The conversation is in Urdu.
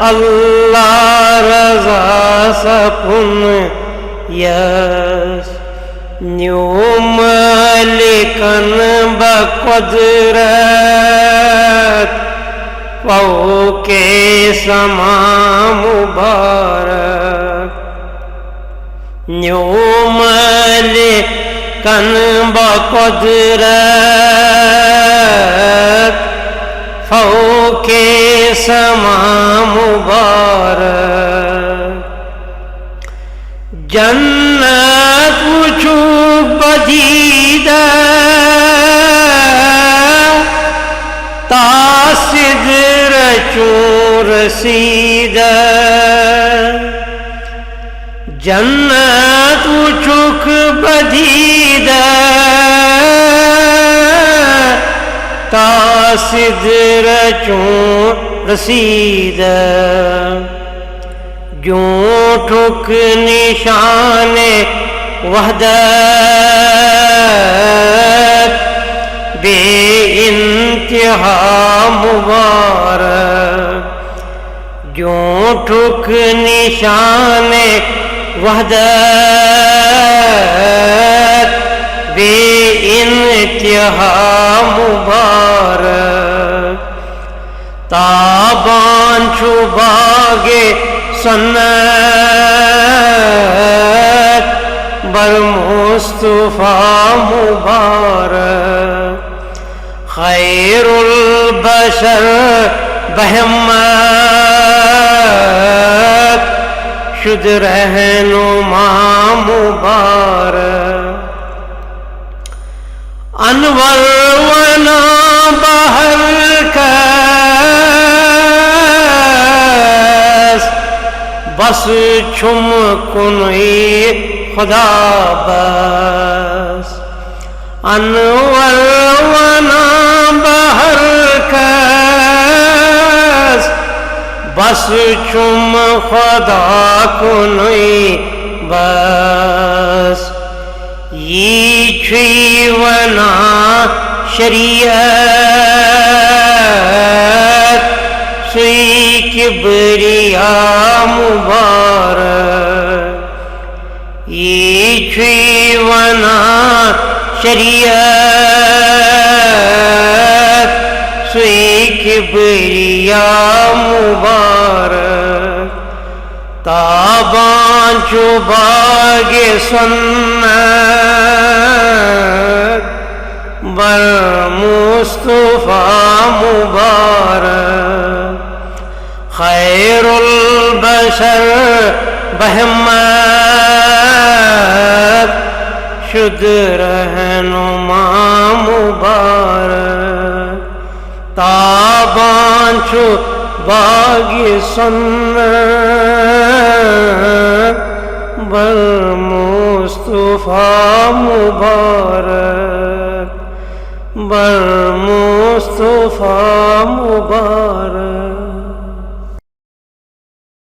Allah razasapun yas Nyumalikan baqadrat Fauke sama mubarak Nyumalikan baqadrat Fauke sama mubarak Jannat uçuk badide Ta sidre çur reside Jannat uçuk badide Ta sidre çur reside جوں ٹھک نشان وحدت بے انتہا مبارک جوں ٹھک نشان وحدت بے انتہا مبارک تابان چھباگے سنت بر مصطفیٰ مبارک خیر البشر بہمت شد رہنما مبارک انور ونا بہر بس چھم کنوئی خدا بس انور ونا بہر کس بس چھم خدا کنوئی بس یہ چھوئی ونا شریعت سوئی کبریا مبارک یہ چھوئی ونا شریعت سوئی کبریا مبارک تابان چوباگ سنت بر مصطفیٰ مبارک خیر البشر بہمت شد رہنما مبارک تابان چھو باغی سنت بر مصطفیٰ مبارک بر مصطفیٰ مبارک